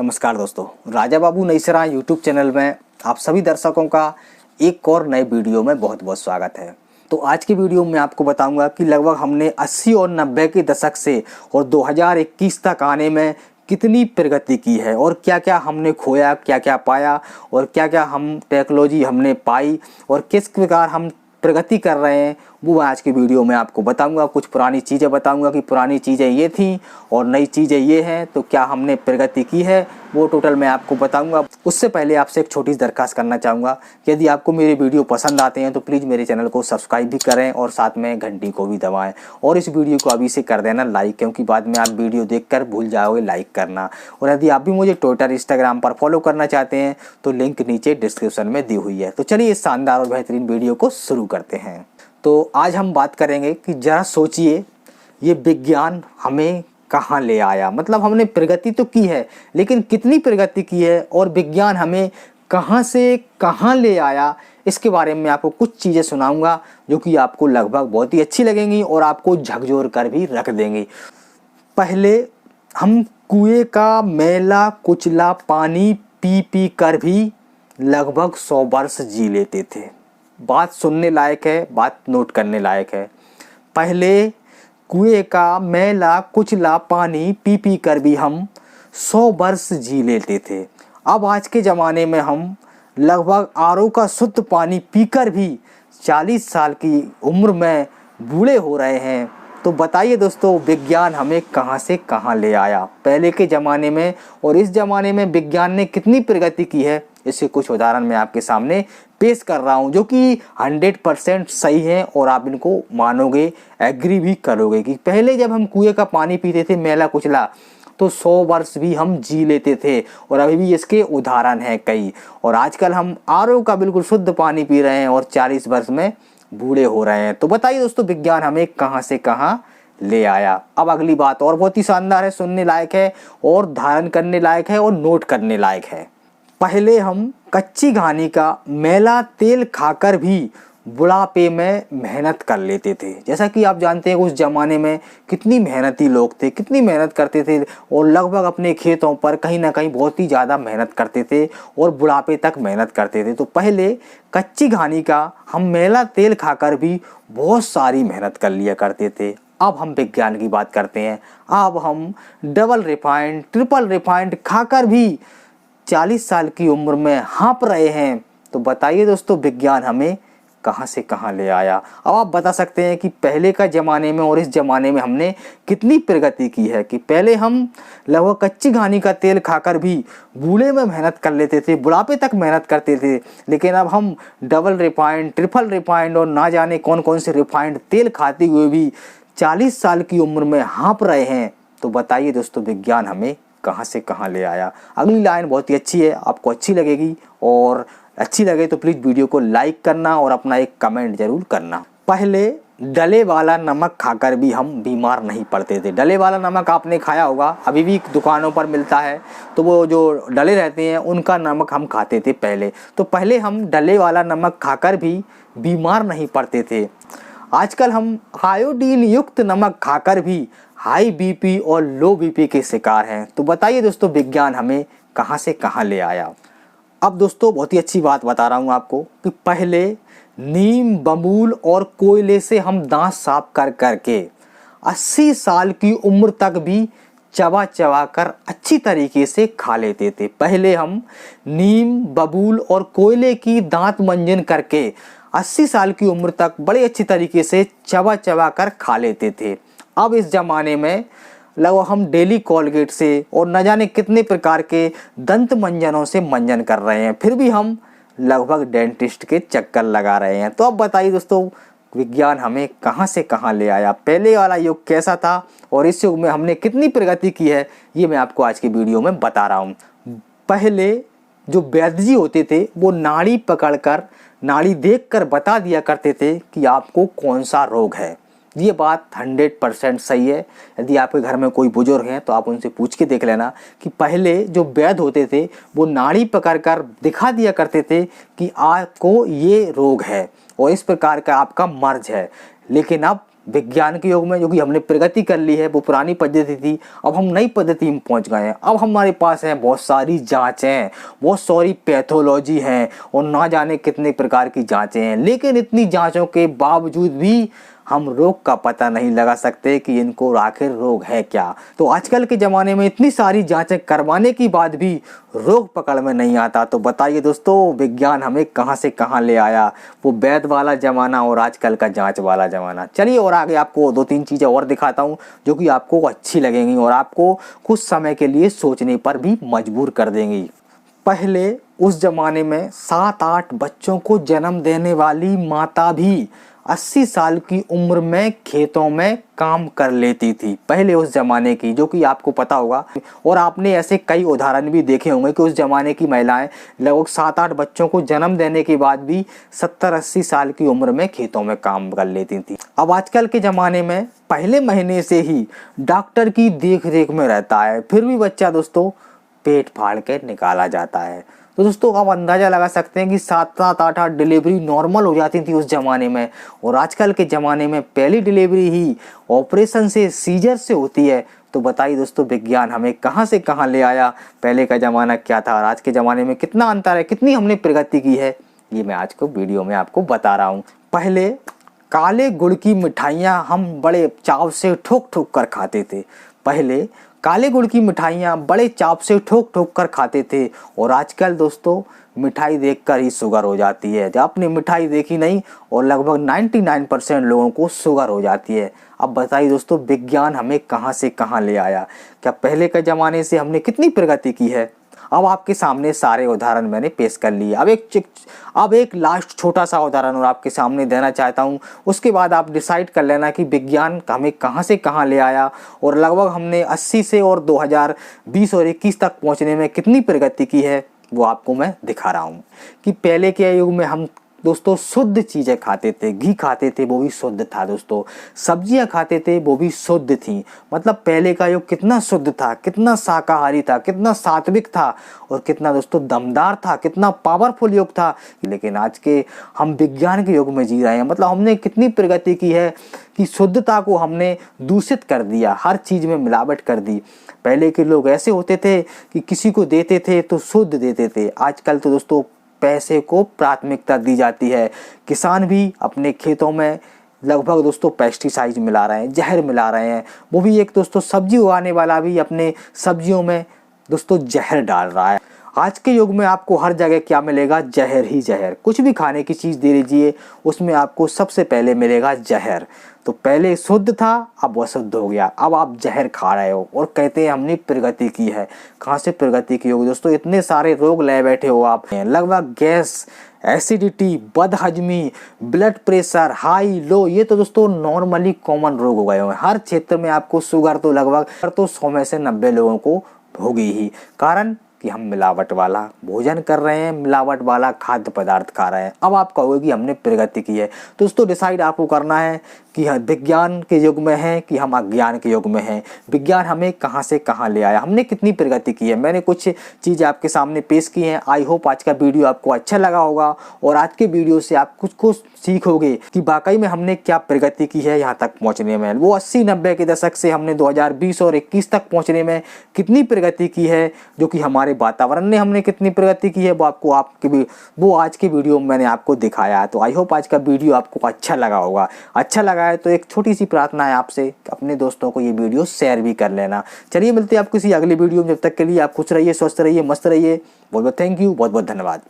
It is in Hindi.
नमस्कार दोस्तों, राजा बाबू नईसरा यूट्यूब चैनल में आप सभी दर्शकों का एक और नए वीडियो में बहुत बहुत स्वागत है। तो आज की वीडियो में आपको बताऊंगा कि लगभग हमने 80 और 90 के दशक से और 2021 तक आने में कितनी प्रगति की है और क्या क्या हमने खोया, क्या क्या पाया और क्या क्या हम टेक्नोलॉजी हमने पाई और किस प्रकार हम प्रगति कर रहे हैं, वो आज की वीडियो में आपको बताऊंगा। कुछ पुरानी चीज़ें बताऊंगा कि पुरानी चीज़ें ये थीं और नई चीज़ें ये हैं, तो क्या हमने प्रगति की है वो टोटल मैं आपको बताऊंगा। उससे पहले आपसे एक छोटी सी दरखास्त करना चाहूँगा कि यदि आपको मेरे वीडियो पसंद आते हैं तो प्लीज़ मेरे चैनल को सब्सक्राइब भी करें और साथ में घंटी को भी दबाएँ और इस वीडियो को अभी से कर देना लाइक, क्योंकि बाद में आप वीडियो देखकर भूल जाओगे लाइक करना। और यदि आप भी मुझे ट्विटर, इंस्टाग्राम पर फॉलो करना चाहते हैं तो लिंक नीचे डिस्क्रिप्शन में दी हुई है। तो चलिए इस शानदार और बेहतरीन वीडियो को शुरू करते हैं। तो आज हम बात करेंगे कि ज़रा सोचिए ये विज्ञान हमें कहाँ ले आया। मतलब हमने प्रगति तो की है लेकिन कितनी प्रगति की है और विज्ञान हमें कहाँ से कहाँ ले आया, इसके बारे में आपको कुछ चीज़ें सुनाऊंगा जो कि आपको लगभग बहुत ही अच्छी लगेंगी और आपको झकझोर कर भी रख देंगी। पहले हम कुएं का मैला कुचला पानी पी पी कर भी लगभग 100 वर्ष जी लेते थे। बात सुनने लायक है, बात नोट करने लायक है। पहले कुएं का मैला कुचला पानी पी पी कर भी हम 100 वर्ष जी लेते थे। अब आज के ज़माने में हम लगभग आरओ का शुद्ध पानी पीकर भी 40 साल की उम्र में बूढ़े हो रहे हैं। तो बताइए दोस्तों, विज्ञान हमें कहाँ से कहाँ ले आया। पहले के ज़माने में और इस ज़माने में विज्ञान ने कितनी प्रगति की है, इससे कुछ उदाहरण मैं आपके सामने पेश कर रहा हूं जो कि 100% सही है और आप इनको मानोगे, एग्री भी करोगे कि पहले जब हम कुएं का पानी पीते थे मैला कुचला तो 100 वर्ष भी हम जी लेते थे और अभी भी इसके उदाहरण हैं कई। और आजकल हम आरओ का बिल्कुल शुद्ध पानी पी रहे हैं और 40 वर्ष में बूढ़े हो रहे हैं। तो बताइए दोस्तों, विज्ञान हमें कहाँ से कहाँ ले आया। अब अगली बात और बहुत ही शानदार है, सुनने लायक है और धारण करने लायक है और नोट करने लायक है। पहले हम कच्ची घानी का मैला तेल खाकर भी बुढ़ापे में मेहनत कर लेते थे। जैसा कि आप जानते हैं उस ज़माने में कितनी मेहनती लोग थे, कितनी मेहनत करते थे और लगभग अपने खेतों पर कहीं ना कहीं बहुत ही ज़्यादा मेहनत करते थे और बुढ़ापे तक मेहनत करते थे। तो पहले कच्ची घानी का हम मैला तेल खाकर भी बहुत सारी मेहनत कर लिया करते थे। अब हम विज्ञान की बात करते हैं। अब हम डबल रिफाइंड, ट्रिपल रिफाइंड खाकर भी 40 साल की उम्र में हाँप रहे हैं। तो बताइए दोस्तों, विज्ञान हमें कहाँ से कहाँ ले आया। अब आप बता सकते हैं कि पहले का ज़माने में और इस ज़माने में हमने कितनी प्रगति की है कि पहले हम लगभग कच्ची घानी का तेल खाकर भी बूढ़े में मेहनत कर लेते थे, बुढ़ापे तक मेहनत करते थे, लेकिन अब हम डबल रिफाइंड, ट्रिपल रिफाइंड और ना जाने कौन कौन से रिफाइंड तेल खाते हुए भी 40 साल की उम्र में हाँप रहे हैं। तो बताइए दोस्तों, विज्ञान हमें कहाँ से कहाँ ले आया। अगली लाइन बहुत ही अच्छी है, आपको अच्छी लगेगी और अच्छी लगे तो प्लीज़ वीडियो को लाइक करना और अपना एक कमेंट जरूर करना। पहले डले वाला नमक खाकर भी हम बीमार नहीं पड़ते थे। डले वाला नमक आपने खाया होगा, अभी भी दुकानों पर मिलता है, तो वो जो डले रहते हैं उनका नमक हम खाते थे पहले। तो पहले हम डले वाला नमक खाकर भी बीमार नहीं पड़ते थे। आजकल हम आयोडीन युक्त नमक खाकर भी हाई बीपी और लो बीपी के शिकार हैं। तो बताइए दोस्तों, विज्ञान हमें कहाँ से कहाँ ले आया। अब दोस्तों बहुत ही अच्छी बात बता रहा हूँ आपको कि पहले नीम, बबूल और कोयले से हम दांत साफ कर करके 80 साल की उम्र तक भी चबा चबा कर अच्छी तरीके से खा लेते थे। पहले हम नीम, बबूल और कोयले की दांत मंजन करके 80 साल की उम्र तक बड़े अच्छी तरीके से चबा चबा कर खा लेते थे। अब इस ज़माने में लगभग हम डेली कोलगेट से और न जाने कितने प्रकार के दंत मंजनों से मंजन कर रहे हैं, फिर भी हम लगभग डेंटिस्ट के चक्कर लगा रहे हैं। तो अब बताइए दोस्तों, विज्ञान हमें कहाँ से कहाँ ले आया। पहले वाला युग कैसा था और इस युग में हमने कितनी प्रगति की है, ये मैं आपको आज की वीडियो में बता रहा हूँ। पहले जो वैद्य जी होते थे वो नाड़ी पकड़कर, नाड़ी देखकर बता दिया करते थे कि आपको कौन सा रोग है। ये बात 100% सही है। यदि आपके घर में कोई बुजुर्ग हैं तो आप उनसे पूछ के देख लेना कि पहले जो वैद्य होते थे वो नाड़ी पकड़कर दिखा दिया करते थे कि आपको ये रोग है और इस प्रकार का आपका मर्ज है। लेकिन अब विज्ञान के युग में जो कि हमने प्रगति कर ली है, वो पुरानी पद्धति थी, अब हम नई पद्धति में पहुंच गए हैं। अब हमारे पास है बहुत सारी जांचें, बहुत सारी पैथोलॉजी हैं और ना जाने कितने प्रकार की जांचें हैं, लेकिन इतनी जांचों के बावजूद भी हम रोग का पता नहीं लगा सकते कि इनको आखिर रोग है क्या। तो आजकल के ज़माने में इतनी सारी जांचें करवाने के बाद भी रोग पकड़ में नहीं आता। तो बताइए दोस्तों, विज्ञान हमें कहां से कहां ले आया, वो वैद्य वाला ज़माना और आजकल का जांच वाला ज़माना। चलिए और आगे आपको 2-3 चीज़ें और दिखाता हूं जो कि आपको अच्छी लगेंगी और आपको कुछ समय के लिए सोचने पर भी मजबूर कर देंगी। पहले उस ज़माने में 7-8 बच्चों को जन्म देने वाली माता भी 80 साल की उम्र में खेतों में काम कर लेती थी, पहले उस ज़माने की, जो कि आपको पता होगा। और आपने ऐसे कई उदाहरण भी देखे होंगे कि उस ज़माने की महिलाएं लगभग 7-8 बच्चों को जन्म देने के बाद भी 70-80 साल की उम्र में खेतों में काम कर लेती थी। अब आजकल के ज़माने में पहले महीने से ही डॉक्टर की देख रेख में रहता है, फिर भी बच्चा दोस्तों पेट फाड़ के निकाला जाता है। तो दोस्तों आप अंदाज़ा लगा सकते हैं कि 7-7, 8-8 डिलीवरी नॉर्मल हो जाती थी उस ज़माने में, और आजकल के ज़माने में पहली डिलीवरी ही ऑपरेशन से, सीजर से होती है। तो बताइए दोस्तों, विज्ञान हमें कहां से कहां ले आया, पहले का ज़माना क्या था और आज के ज़माने में कितना अंतर है, कितनी हमने प्रगति की है, ये मैं आज को वीडियो में आपको बता रहा हूँ। पहले काले गुड़ की मिठाइयाँ हम बड़े चाव से ठोक ठोक कर खाते थे। पहले काले गुड़ की मिठाइयाँ बड़े चाव से ठोक ठोक कर खाते थे, और आजकल दोस्तों मिठाई देखकर ही शुगर हो जाती है। जब आपने मिठाई देखी नहीं और लगभग 99% लोगों को शुगर हो जाती है। अब बताइए दोस्तों, विज्ञान हमें कहां से कहां ले आया, क्या पहले के ज़माने से हमने कितनी प्रगति की है। अब आपके सामने सारे उदाहरण मैंने पेश कर लिए। अब एक लास्ट छोटा सा उदाहरण और आपके सामने देना चाहता हूँ, उसके बाद आप डिसाइड कर लेना कि विज्ञान हमें कहाँ से कहाँ ले आया और लगभग हमने 80 से और 2020 और 21 तक पहुँचने में कितनी प्रगति की है, वो आपको मैं दिखा रहा हूँ। कि पहले के युग में हम दोस्तों शुद्ध चीज़ें खाते थे, घी खाते थे वो भी शुद्ध था दोस्तों, सब्जियां खाते थे वो भी शुद्ध थी। मतलब पहले का युग कितना शुद्ध था, कितना शाकाहारी था, कितना सात्विक था और कितना दोस्तों दमदार था, कितना पावरफुल युग था। लेकिन आज के हम विज्ञान के युग में जी रहे हैं। मतलब हमने कितनी प्रगति की है कि शुद्धता को हमने दूषित कर दिया, हर चीज़ में मिलावट कर दी। पहले के लोग ऐसे होते थे कि किसी को देते थे तो शुद्ध देते थे। आजकल तो दोस्तों पैसे को प्राथमिकता दी जाती है। किसान भी अपने खेतों में लगभग दोस्तों पेस्टिसाइड मिला रहे हैं, जहर मिला रहे हैं। वो भी एक दोस्तों सब्जी उगाने वाला भी अपने सब्जियों में दोस्तों जहर डाल रहा है। आज के युग में आपको हर जगह क्या मिलेगा, जहर ही जहर। कुछ भी खाने की चीज़ दे लीजिए उसमें आपको सबसे पहले मिलेगा जहर। तो पहले शुद्ध था, अब अशुद्ध हो गया, अब आप जहर खा रहे हो और कहते हैं हमने प्रगति की है। कहाँ से प्रगति की होगी दोस्तों, इतने सारे रोग ले बैठे हो आप। लगभग गैस, एसिडिटी, बदहजमी, ब्लड प्रेशर, हाई लो, ये तो दोस्तों नॉर्मली कॉमन रोग हो गए हैं। हर क्षेत्र में आपको शुगर तो लगभग 100 में से 90 लोगों को होगी ही। कारण कि हम मिलावट वाला भोजन कर रहे हैं, मिलावट वाला खाद्य पदार्थ खा रहे हैं। अब आप कहोगे कि हमने प्रगति की है। दोस्तों डिसाइड आपको करना है कि हम विज्ञान के युग में हैं कि हम अज्ञान के युग में हैं। विज्ञान हमें कहां से कहां ले आया, हमने कितनी प्रगति की है। मैंने कुछ चीज़ें आपके सामने पेश की हैं। आई होप आज का वीडियो आपको अच्छा लगा होगा और आज के वीडियो से आप कुछ सीखोगे कि वाकई में हमने क्या प्रगति की है यहाँ तक पहुँचने में। वो 80-90 के दशक से हमने 2020 और 21 तक पहुँचने में कितनी प्रगति की है, जो कि हमारे वातावरण ने हमने कितनी प्रगति की है, वो आज के वीडियो में मैंने आपको दिखाया है। तो आई होप आज का वीडियो आपको अच्छा लगा होगा। अच्छा लगा है तो एक छोटी सी प्रार्थना है आपसे, अपने दोस्तों को ये वीडियो शेयर भी कर लेना। चलिए मिलते हैं आप किसी अगली वीडियो में, जब तक के लिए आप खुश रहिए, स्वस्थ रहिए, मस्त रहिए। बहुत बहुत थैंक यू, बहुत बहुत धन्यवाद।